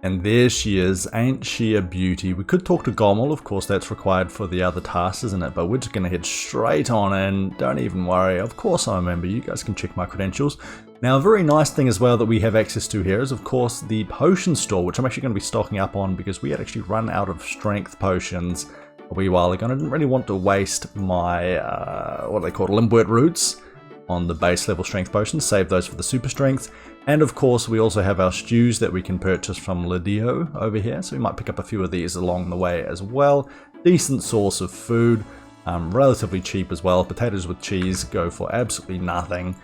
And there she is, ain't she a beauty? We could talk to Gommel, of course that's required for the other tasks, isn't it? But we're just going to head straight on in, don't even worry, of course I remember, you guys can check my credentials. Now a very nice thing as well that we have access to here is of course the potion store, which I'm actually going to be stocking up on because we had actually run out of strength potions a wee while ago, and I didn't really want to waste my, what are they called, Limbwort roots on the base level strength potions, save those for the super strength. And of course we also have our stews that we can purchase from Lidio over here, so we might pick up a few of these along the way as well. Decent source of food, relatively cheap as well. Potatoes with cheese go for absolutely nothing.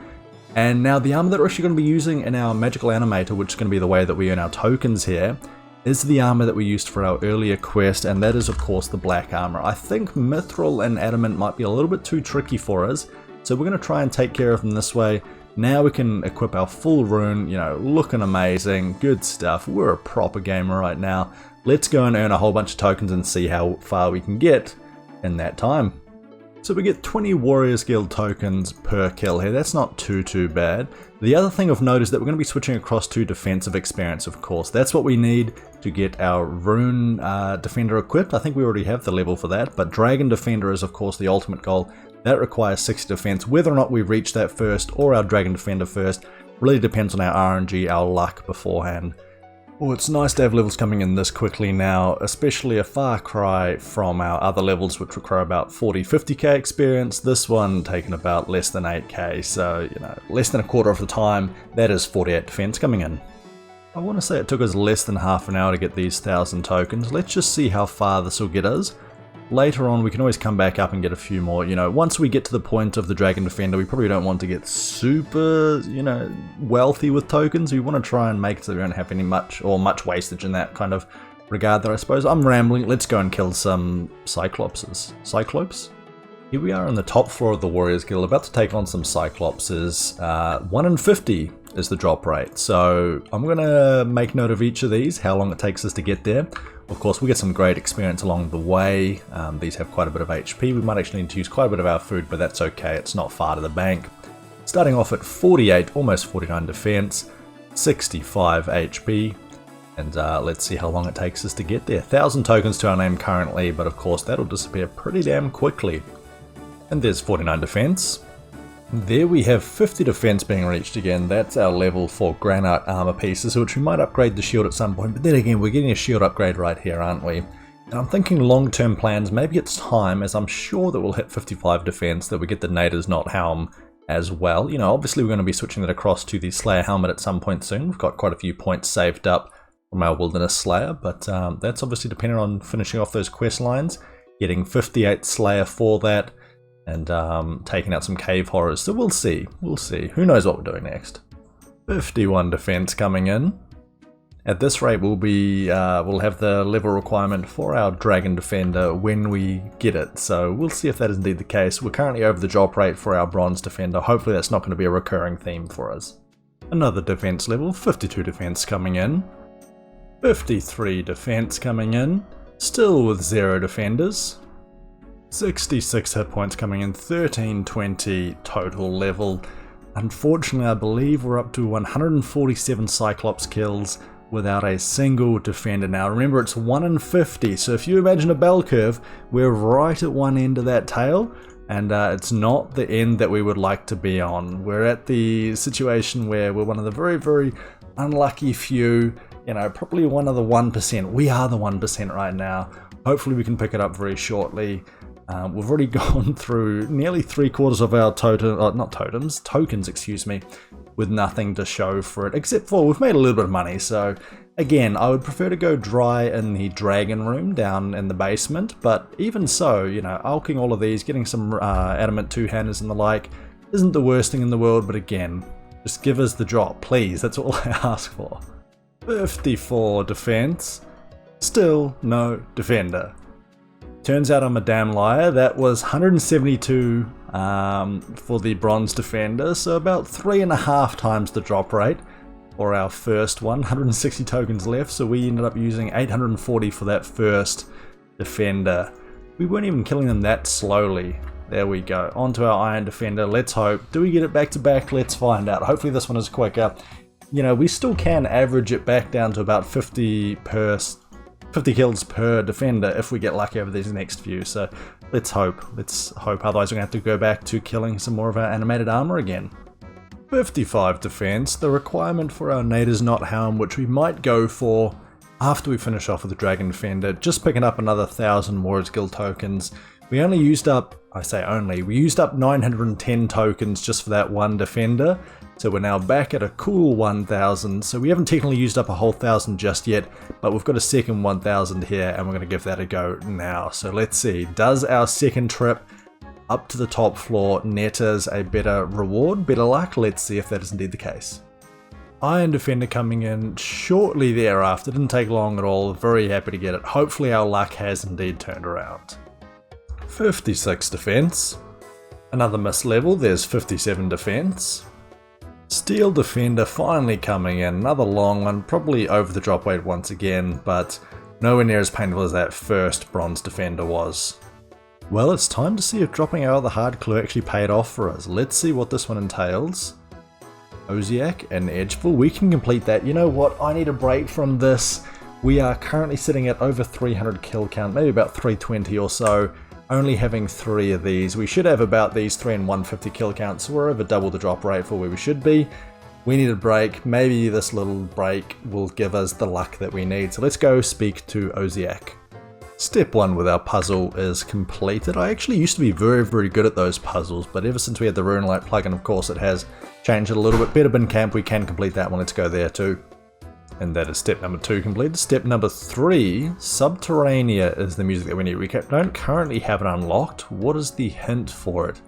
And now the armor that we're actually going to be using in our magical animator, which is going to be the way that we earn our tokens here, is the armor that we used for our earlier quest, and that is of course the black armor. I think mithril and adamant might be a little bit too tricky for us, so we're going to try and take care of them this way. Now we can equip our full rune, you know, looking amazing, good stuff. We're a proper gamer right now. Let's go and earn a whole bunch of tokens and see how far we can get in that time. So we get 20 Warriors Guild tokens per kill here. That's not too bad. The other thing of note is that we're going to be switching across to defensive experience, of course. That's what we need to get our rune defender equipped. I think we already have the level for that, but dragon defender is of course the ultimate goal. That requires 60 defense. Whether or not we reach that first or our dragon defender first really depends on our RNG, our luck beforehand. Well, it's nice to have levels coming in this quickly now, especially a far cry from our other levels which require about 40-50k experience. This one taking about less than 8k, so you know, less than a quarter of the time. That is 48 defense coming in. I want to say it took us less than half an hour to get these 1000 tokens. Let's just see how far this will get us. Later on we can always come back up and get a few more. You know, once we get to the point of the Dragon Defender, we probably don't want to get super, you know, wealthy with tokens. We want to try and make it so we don't have any much wastage in that kind of regard there, I suppose. I'm rambling. Let's go and kill some Cyclopses. Cyclopes? Here we are on the top floor of the Warriors Guild, about to take on some Cyclopses. 1 in 50 is the drop rate. So I'm going to make note of each of these, how long it takes us to get there. Of course, we get some great experience along the way. These have quite a bit of HP. We might actually need to use quite a bit of our food, but that's okay. It's not far to the bank. Starting off at 48, almost 49 defense, 65 HP. And let's see how long it takes us to get there. 1000 tokens to our name currently, but of course that'll disappear pretty damn quickly. And there's 49 defense. There we have 50 defense being reached again. That's our level for granite armor pieces, which we might upgrade the shield at some point. But then again, we're getting a shield upgrade right here, aren't we? And I'm thinking long-term plans. Maybe it's time, as I'm sure that we'll hit 55 defense, that we get the Nader's Knot Helm as well. You know, obviously we're going to be switching that across to the Slayer helmet at some point soon. We've got quite a few points saved up from our Wilderness Slayer, but that's obviously dependent on finishing off those quest lines, getting 58 Slayer for that, and taking out some cave horrors. So we'll see. Who knows what we're doing next. 51 defense coming in. At this rate, we'll have the level requirement for our Dragon Defender when we get it. So we'll see if that is indeed the case. We're currently over the drop rate for our Bronze Defender. Hopefully that's not going to be a recurring theme for us. Another defense level, 52 defense coming in. 53 defense coming in. Still with 0 defenders. 66 hit points coming in, 1320 total level. Unfortunately, I believe we're up to 147 Cyclops kills without a single defender. Now remember, it's 1 in 50, so if you imagine a bell curve, we're right at one end of that tail, and it's not the end that we would like to be on. We're at the situation where we're one of the very unlucky few, you know, probably one of the 1%. We are the 1% right now. Hopefully we can pick it up very shortly. We've already gone through nearly 3/4 of our tokens, excuse me, with nothing to show for it, except for we've made a little bit of money. So again, I would prefer to go dry in the dragon room down in the basement, but even so, you know, alking all of these, getting some adamant two-handers and the like, isn't the worst thing in the world, but again, just give us the drop, please, that's all I ask for. 54 defense, still no defender. Turns out I'm a damn liar. That was 172 for the Bronze Defender, so about 3.5 times the drop rate for our first one. 160 tokens left, so we ended up using 840 for that first Defender. We weren't even killing them that slowly. There we go. On to our Iron Defender. Let's hope. Do we get it back to back? Let's find out. Hopefully this one is quicker. you know, we still can average it back down to about 50 kills per defender if we get lucky over these next few. So let's hope. Otherwise, we're going to have to go back to killing some more of our animated armor again. 55 defense, the requirement for our Nader's Not Helm, which we might go for after we finish off with the Dragon Defender, just picking up another 1,000 Warriors Guild tokens. We only used up, we used up 910 tokens just for that one defender, so we're now back at a cool 1,000, so we haven't technically used up a whole 1,000 just yet, but we've got a second 1,000 here, and we're going to give that a go now. So let's see, does our second trip up to the top floor net us a better reward, better luck? Let's see if that is indeed the case. Iron Defender coming in shortly thereafter, didn't take long at all, very happy to get it. Hopefully our luck has indeed turned around. 56 defense, another miss level, there's 57 defense. Steel Defender finally coming in, another long one, probably over the drop weight once again, but nowhere near as painful as that first Bronze Defender was. Well, it's time to see if dropping our other hard clue actually paid off for us. Let's see what this one entails. Oziak and Edgeville, we can complete that. You know what, I need a break from this. We are currently sitting at over 300 kill count, maybe about 320 or so. Only having 3 of these. We should have about these 3 and 150 kill counts, so we're over double the drop rate for where we should be. We need a break. Maybe this little break will give us the luck that we need. So let's go speak to Oziak. Step 1 with our puzzle is completed. I actually used to be very good at those puzzles, but ever since we had the Runelight plugin, of course, it has changed it a little bit. Better Bin Camp, we can complete that one. Let's go there too. And that is step number 2 completed. Step number 3, Subterranea is the music that we need. We don't currently have it unlocked. What is the hint for it?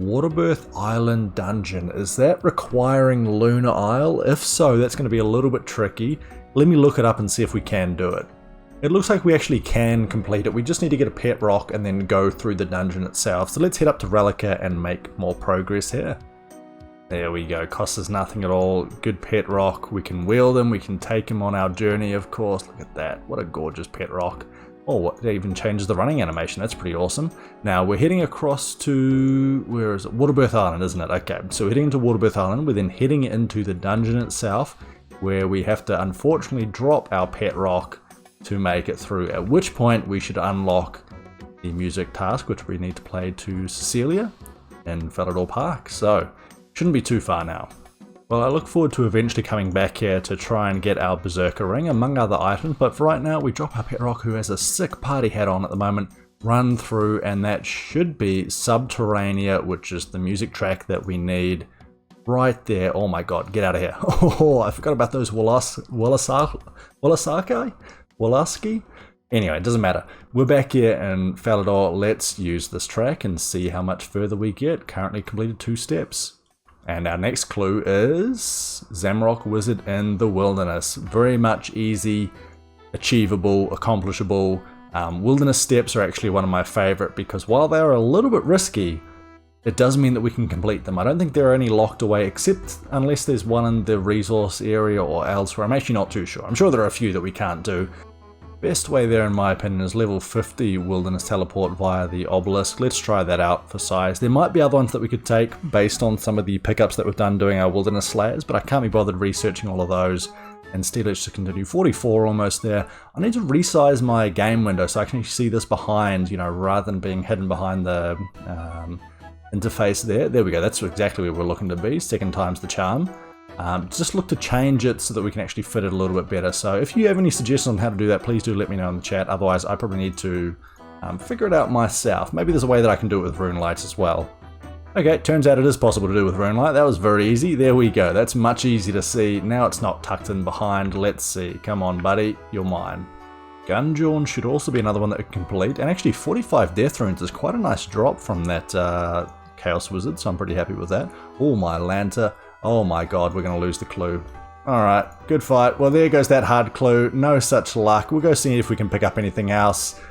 Waterbirth Island Dungeon. Is that requiring Lunar Isle? If so, that's going to be a little bit tricky. Let me look it up and see if we can do it. It looks like we actually can complete it. We just need to get a pet rock and then go through the dungeon itself. So let's head up to Relica and make more progress here. There we go, costs us nothing at all. Good pet rock, we can wield him, we can take him on our journey, of course. Look at that, what a gorgeous pet rock. Oh, it even changes the running animation, that's pretty awesome. Now we're heading across to, where is it? Waterbirth Island, isn't it? Okay, so we're heading into Waterbirth Island, we're then heading into the dungeon itself, where we have to unfortunately drop our pet rock to make it through, at which point we should unlock the music task, which we need to play to Cecilia in Falador Park. So, shouldn't be too far now. Well, I look forward to eventually coming back here to try and get our Berserker Ring, among other items, but for right now we drop our pet rock, who has a sick party hat on at the moment, run through, and that should be Subterranea, which is the music track that we need right there. Oh my god, get out of here. Oh, I forgot about those Wolaski? Anyway, it doesn't matter. We're back here in Falador. Let's use this track and see how much further we get. Currently completed 2 steps. And our next clue is Zamrock Wizard in the Wilderness. Very much easy, achievable, accomplishable. Wilderness steps are actually one of my favorite because while they're a little bit risky, it does mean that we can complete them. I don't think there are any locked away, except unless there's one in the resource area or elsewhere. I'm actually not too sure. I'm sure there are a few that we can't do. Best way there, in my opinion, is level 50 Wilderness Teleport via the Obelisk. Let's try that out for size. There might be other ones that we could take based on some of the pickups that we've done doing our Wilderness Slayers, but I can't be bothered researching all of those. Instead, let's just continue. 44 almost there. I need to resize my game window so I can actually see this behind, you know, rather than being hidden behind the interface there. There we go, that's exactly where we're looking to be. Second time's the charm. Just look to change it so that we can actually fit it a little bit better. So if you have any suggestions on how to do that, please do let me know in the chat. Otherwise, I probably need to figure it out myself. Maybe there's a way that I can do it with rune lights as well. Okay, turns out it is possible to do with rune light. That was very easy. There we go. That's much easier to see. Now it's not tucked in behind. Let's see. Come on, buddy. You're mine. Gunjawn should also be another one that we can complete. And actually, 45 Death Runes is quite a nice drop from that Chaos Wizard, so I'm pretty happy with that. Oh, my Lanta. Oh my god, we're going to lose the clue. Alright, good fight. Well, there goes that hard clue. No such luck. We'll go see if we can pick up anything else.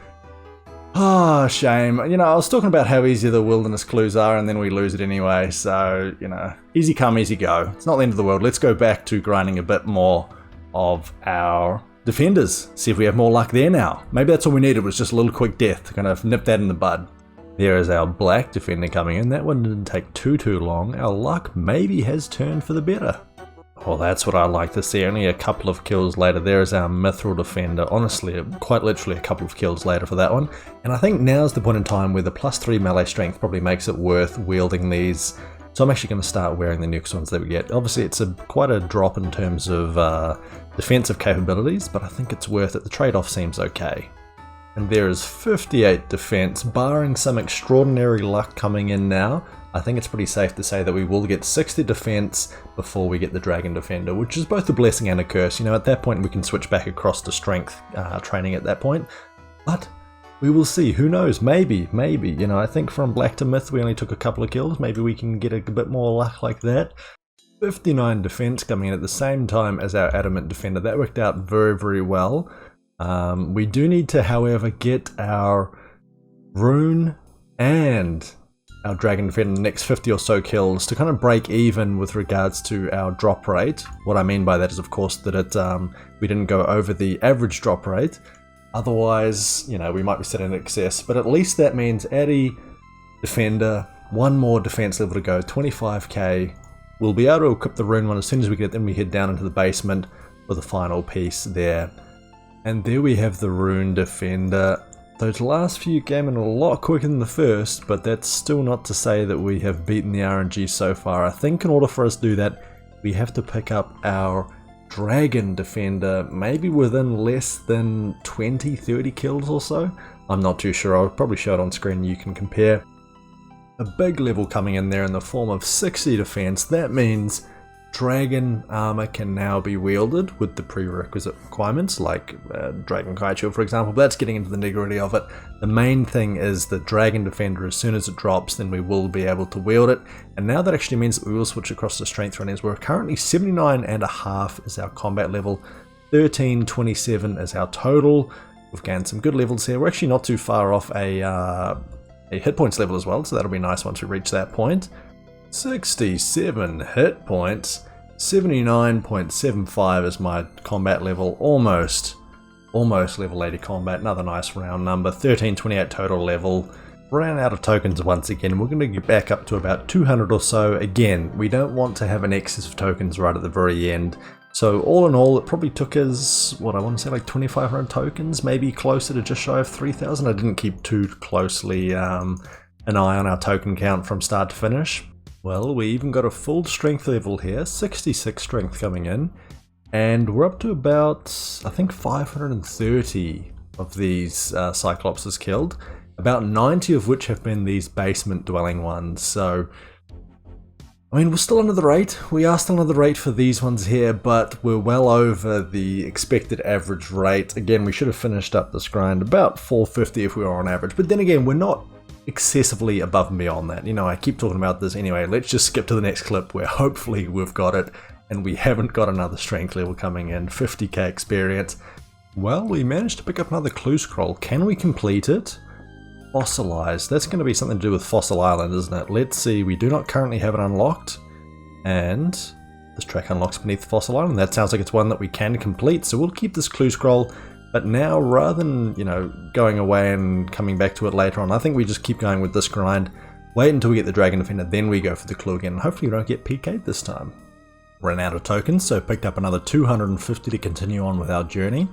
Oh, shame. You know, I was talking about how easy the wilderness clues are, and then we lose it anyway. So, you know, easy come, easy go. It's not the end of the world. Let's go back to grinding a bit more of our defenders. See if we have more luck there now. Maybe that's all we needed, was just a little quick death to kind of nip that in the bud. There is our black defender coming in. That one didn't take too long. Our luck maybe has turned for the better. Well, that's what I like to see. Only a couple of kills later. There is our Mithril Defender. Honestly, quite literally a couple of kills later for that one. And I think now's the point in time where the +3 melee strength probably makes it worth wielding these. So I'm actually going to start wearing the next ones that we get. Obviously, it's quite a drop in terms of defensive capabilities, but I think it's worth it. The trade-off seems okay. And there is 58 defense, barring some extraordinary luck coming in now. I think it's pretty safe to say that we will get 60 defense before we get the Dragon Defender, which is both a blessing and a curse. You know, at that point we can switch back across to strength training at that point. But we will see. Who knows? Maybe. You know, I think from Black to Myth we only took a couple of kills. Maybe we can get a bit more luck like that. 59 defense coming in at the same time as our Adamant Defender. That worked out very, very well. We do need to, however, get our Rune and our Dragon Defender in the next 50 or so kills to kind of break even with regards to our drop rate. What I mean by that is, of course, that we didn't go over the average drop rate. Otherwise, you know, we might be sitting in excess, but at least that means Addy, Defender, one more defense level to go, 25k. We'll be able to equip the Rune one as soon as we get it, then we head down into the basement for the final piece there. And there we have the Rune Defender. Those last few came in a lot quicker than the first, but that's still not to say that we have beaten the RNG so far. I think in order for us to do that, we have to pick up our Dragon Defender, maybe within less than 20-30 kills or so. I'm not too sure. I'll probably show it on screen and you can compare. A big level coming in there in the form of 60 defense. That means Dragon armor can now be wielded with the prerequisite requirements like Dragon Kite Shield, for example, but that's getting into the nitty-gritty of it. The main thing is the Dragon Defender, as soon as it drops, then we will be able to wield it. And now that actually means that we will switch across to Strength Runners. We're currently 79.5 is our combat level, 1327 is our total. We've gained some good levels here. We're actually not too far off a hit points level as well, so that'll be nice once we reach that point. 67 hit points, 79.75 is my combat level, almost level 80 combat, another nice round number, 1328 total level. Ran out of tokens once again. We're going to get back up to about 200 or so. Again, we don't want to have an excess of tokens right at the very end. So all in all, it probably took us, what I want to say, like 2,500 tokens, maybe closer to just shy of 3,000. I didn't keep too closely an eye on our token count from start to finish. Well, we even got a full strength level here, 66 strength coming in, and we're up to about, I think, 530 of these Cyclopses killed, about 90 of which have been these basement dwelling ones. So, I mean, we're still under the rate. We are still under the rate for these ones here, but we're well over the expected average rate. Again, we should have finished up this grind about 450 if we were on average, but then again, we're not excessively above and beyond that. You know, I keep talking about this anyway. Let's just skip to the next clip where hopefully we've got it and we haven't got another strength level coming in. 50k experience. Well, we managed to pick up another clue scroll. Can we complete it? Fossilized. That's going to be something to do with Fossil Island, isn't it? Let's see. We do not currently have it unlocked, and this track unlocks beneath Fossil Island. That sounds like it's one that we can complete, so we'll keep this clue scroll. But now, rather than, you know, going away and coming back to it later on, I think we just keep going with this grind, wait until we get the Dragon Defender, then we go for the clue again, and hopefully we don't get PK'd this time. Ran out of tokens, so picked up another 250 to continue on with our journey.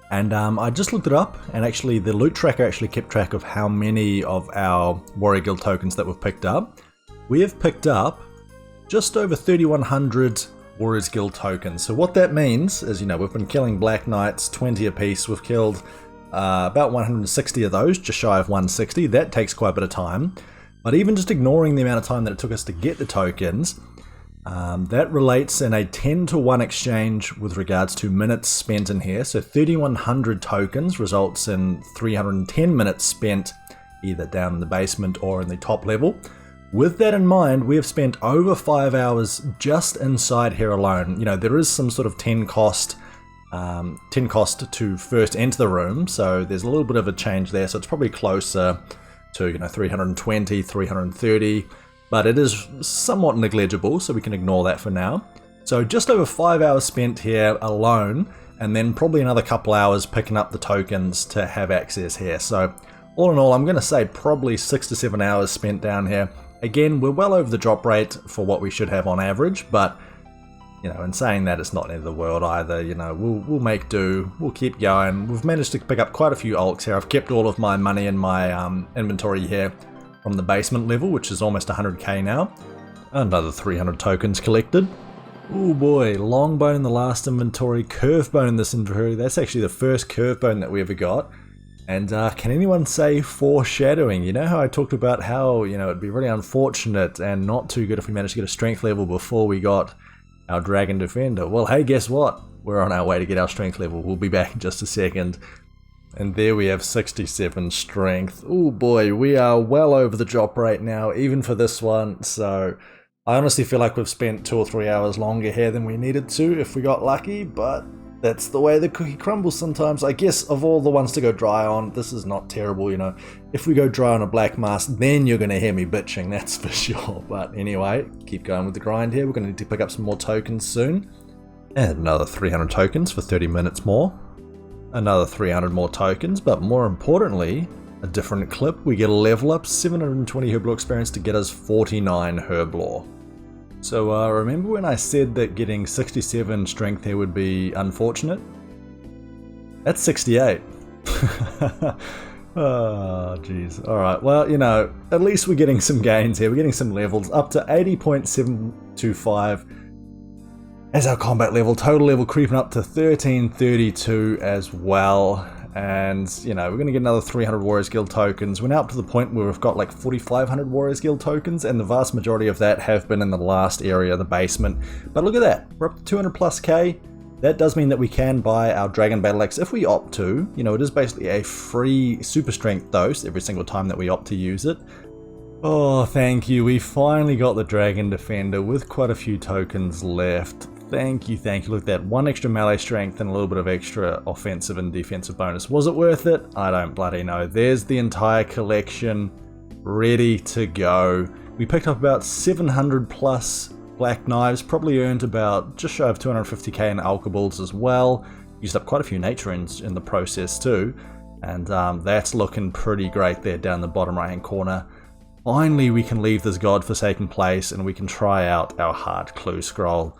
And I just looked it up, and actually the loot tracker actually kept track of how many of our Warrior Guild tokens that we've picked up. We have picked up just over 3,100 Warriors Guild tokens. So what that means is, you know, we've been killing Black Knights, 20 apiece. We've killed about 160 of those, just shy of 160. That takes quite a bit of time. But even just ignoring the amount of time that it took us to get the tokens, that relates in a 10-to-1 exchange with regards to minutes spent in here. So 3,100 tokens results in 310 minutes spent either down in the basement or in the top level. With that in mind, we have spent over 5 hours just inside here alone. You know, there is some sort of 10 cost to first enter the room, so there's a little bit of a change there, so it's probably closer to, you know, 320, 330, but it is somewhat negligible, so we can ignore that for now. So just over 5 hours spent here alone, and then probably another couple hours picking up the tokens to have access here. So all in all, I'm going to say probably 6 to 7 hours spent down here. Again, we're well over the drop rate for what we should have on average, but You know, in saying that, it's not the end of the world either. You know, we'll make do. We'll keep going. We've managed to pick up quite a few alks here. I've kept all of my money in my inventory here from the basement level, which is almost 100k now. Another 300 tokens collected. Oh boy, long bone in the last inventory, curve bone in this inventory. That's actually the first curve bone that we ever got. And can anyone say foreshadowing? You know how I talked about how, you know, it'd be really unfortunate and not too good if we managed to get a strength level before we got our Dragon Defender. Well, hey, guess what? We're on our way to get our strength level. We'll be back in just a second. And there we have 67 strength. Oh boy, we are well over the drop rate now, even for this one. So I honestly feel like we've spent 2 or 3 hours longer here than we needed to if we got lucky, but that's the way the cookie crumbles sometimes. I guess of all the ones to go dry on, this is not terrible, you know. If we go dry on a black mask, then you're going to hear me bitching, that's for sure. But anyway, keep going with the grind here. We're going to need to pick up some more tokens soon. And another 300 tokens for 30 minutes more. Another 300 more tokens, but more importantly, a different clip. We get a level up, 720 herb lore experience to get us 49 herb lore. So remember when I said that getting 67 strength here would be unfortunate? That's 68. Oh, jeez. Alright, well, you know, at least we're getting some gains here. We're getting some levels up to 80.725 as our combat level. Total level creeping up to 1332 as well. And, you know, we're going to get another 300 Warriors Guild tokens. We're now up to the point where we've got like 4,500 Warriors Guild tokens, and the vast majority of that have been in the last area, the basement. But look at that, we're up to 200 plus K. That does mean that we can buy our Dragon Battle Axe if we opt to. You know, it is basically a free super strength dose every single time that we opt to use it. Oh, thank you. We finally got the Dragon Defender with quite a few tokens left. Thank you, thank you. Look at that, 1 extra melee strength and a little bit of extra offensive and defensive bonus. Was it worth it? I don't bloody know. There's the entire collection ready to go. We picked up about 700 plus black knives, probably earned about just shy of 250k in alkaballs as well. Used up quite a few nature ends in the process too. And that's looking pretty great there down the bottom right hand corner. Finally, we can leave this godforsaken place and we can try out our hard clue scroll.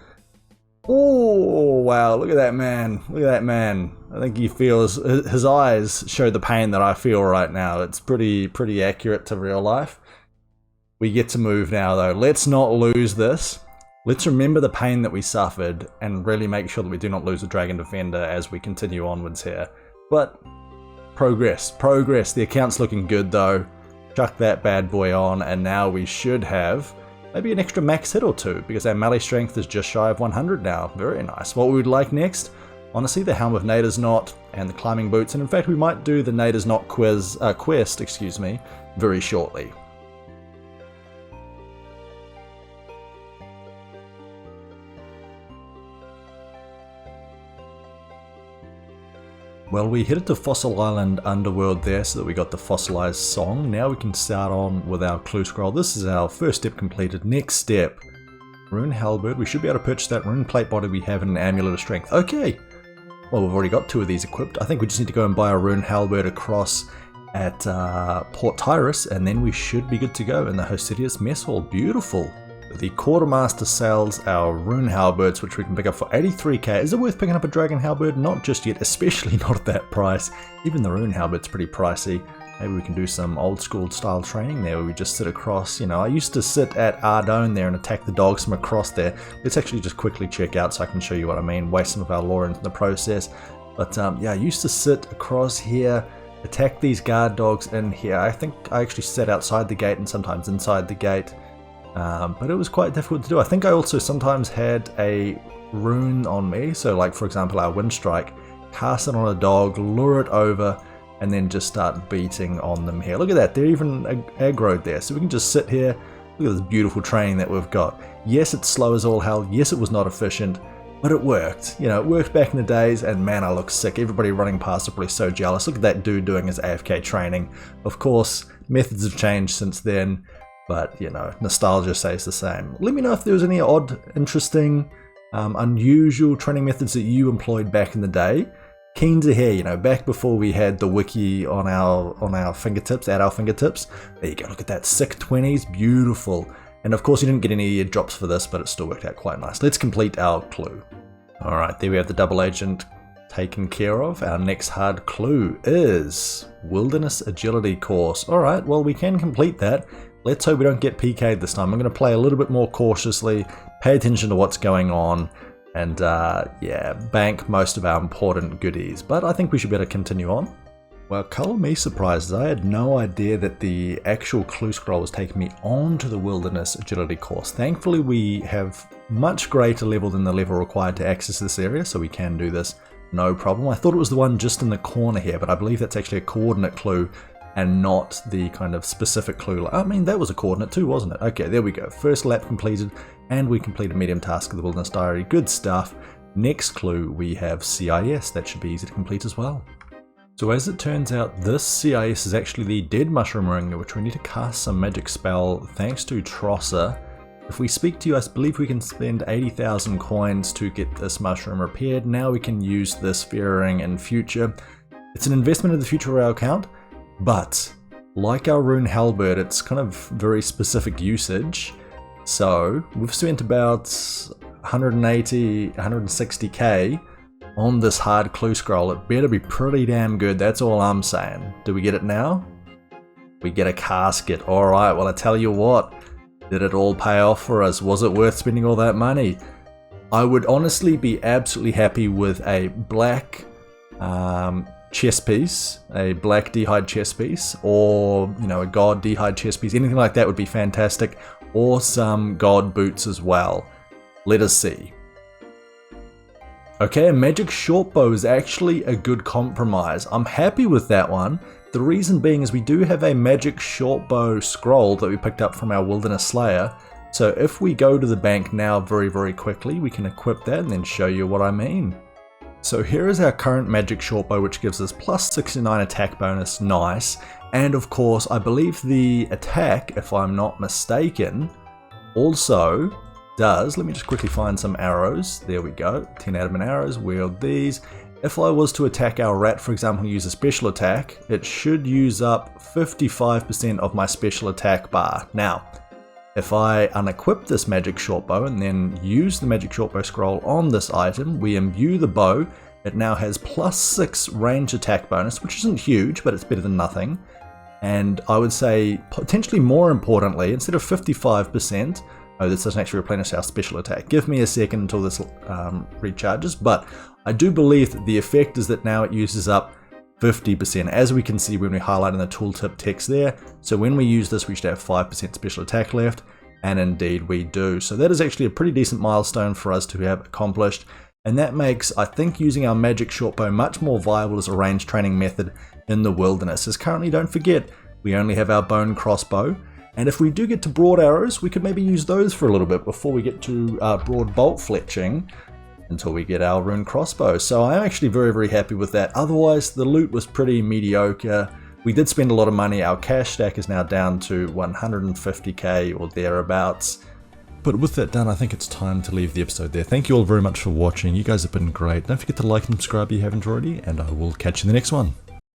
Oh, wow, look at that man. Look at that man. I think he feels, his eyes show the pain that I feel right now. It's pretty accurate to real life. We get to move now though. Let's not lose this. Let's remember the pain that we suffered and really make sure that we do not lose the Dragon Defender as we continue onwards here. But progress. The account's looking good though. Chuck that bad boy on and now we should have maybe an extra max hit or two, because our melee strength is just shy of 100 now. Very nice. What we would like next? Honestly, the Helm of Nader's Knot and the climbing boots, and in fact we might do the Nader's Knot quest, very shortly. Well, we headed to Fossil Island Underworld there so that we got the fossilized song. Now we can start on with our clue scroll. This is our first step completed. Next step, Rune Halberd. We should be able to purchase that rune plate body we have in an Amulet of Strength. Okay, well we've already got 2 of these equipped. I think we just need to go and buy a Rune Halberd across at Port Tyrus, and then we should be good to go in the Hosidius Mess Hall. Beautiful. The Quartermaster sells our Rune Halberds, which we can pick up for 83k. Is it worth picking up a Dragon Halberd? Not just yet, especially not at that price. Even the Rune Halberd's pretty pricey. Maybe we can do some old school style training there where we just sit across. You know, I used to sit at Ardone there and attack the dogs from across there. Let's actually just quickly check out so I can show you what I mean. Waste some of our lore into the process. But yeah, I used to sit across here, attack these guard dogs in here. I think I actually sat outside the gate and sometimes inside the gate. But it was quite difficult to do. I think I also sometimes had a rune on me, so like for example our Wind Strike, cast it on a dog, lure it over, and then just start beating on them here. Look at that, they're even aggroed there, so we can just sit here. Look at this beautiful training that we've got. Yes, it's slow as all hell, yes it was not efficient, but it worked. You know, it worked back in the days, and man I look sick. Everybody running past are probably so jealous. Look at that dude doing his AFK training. Of course, methods have changed since then. But, you know, nostalgia stays the same. Let me know if there was any odd, interesting, unusual training methods that you employed back in the day. Keen to hear, you know, back before we had the wiki on our fingertips, at our fingertips. There you go, look at that, sick 20s, beautiful. And of course you didn't get any drops for this, but it still worked out quite nice. Let's complete our clue. Alright, there we have the double agent taken care of. Our next hard clue is Wilderness Agility course. Alright, well we can complete that. Let's hope we don't get PK'd this time. I'm going to play a little bit more cautiously, pay attention to what's going on, and yeah, bank most of our important goodies. But I think we should better continue on. Well, colour me surprised, I had no idea that the actual clue scroll was taking me onto the Wilderness Agility course. Thankfully we have much greater level than the level required to access this area, so we can do this no problem. I thought it was the one just in the corner here, but I believe that's actually a coordinate clue and not the kind of specific clue. I mean, that was a coordinate too, wasn't it? Okay, there we go. First lap completed, and we completed medium task of the Wilderness Diary. Good stuff. Next clue, we have CIS. That should be easy to complete as well. So as it turns out, this CIS is actually the Dead Mushroom Ring, which we need to cast some magic spell thanks to Trosser. If we speak to you, I believe we can spend 80,000 coins to get this mushroom repaired. Now we can use this Fairy Ring in future. It's an investment in the future of our account, but like our Rune Halberd, it's kind of very specific usage. So we've spent about 180, 160k on this hard clue scroll. It better be pretty damn good, that's all I'm saying. Do we get it now? We get a casket. Alright, well I tell you what, did it all pay off for us? Was it worth spending all that money? I would honestly be absolutely happy with a black chess piece, a black d'hide chess piece, or you know, a god d'hide chess piece. Anything like that would be fantastic, or some god boots as well. Let us see. Okay, a magic shortbow is actually a good compromise. I'm happy with that one. The reason being is we do have a magic shortbow scroll that we picked up from our Wilderness Slayer. So if we go to the bank now very quickly, we can equip that and then show you what I mean. So here is our current magic shortbow, which gives us plus 69 attack bonus, nice. And of course, I believe the attack, if I'm not mistaken, also does, let me just quickly find some arrows. There we go, 10 adamant arrows, wield these. If I was to attack our rat, for example, use a special attack, it should use up 55% of my special attack bar. Now, if I unequip this magic shortbow and then use the magic shortbow scroll on this item, we imbue the bow. It now has plus 6 range attack bonus, which isn't huge, but it's better than nothing. And I would say, potentially more importantly, instead of 55%, oh, this doesn't actually replenish our special attack. Give me a second until this recharges, but I do believe that the effect is that now it uses up 50%, as we can see when we highlight in the tooltip text there. So when we use this, we should have 5% special attack left, and indeed we do. So that is actually a pretty decent milestone for us to have accomplished, and that makes, I think, using our magic shortbow much more viable as a range training method in the wilderness. As currently, don't forget, we only have our bone crossbow. And if we do get to broad arrows, we could maybe use those for a little bit before we get to broad bolt fletching until we get our rune crossbow. So I'm actually very happy with that. Otherwise, the loot was pretty mediocre. We did spend a lot of money. Our cash stack is now down to 150k or thereabouts. But with that done, I think it's time to leave the episode there. Thank you all very much for watching. You guys have been great. Don't forget to like and subscribe if you haven't already, and I will catch you in the next one.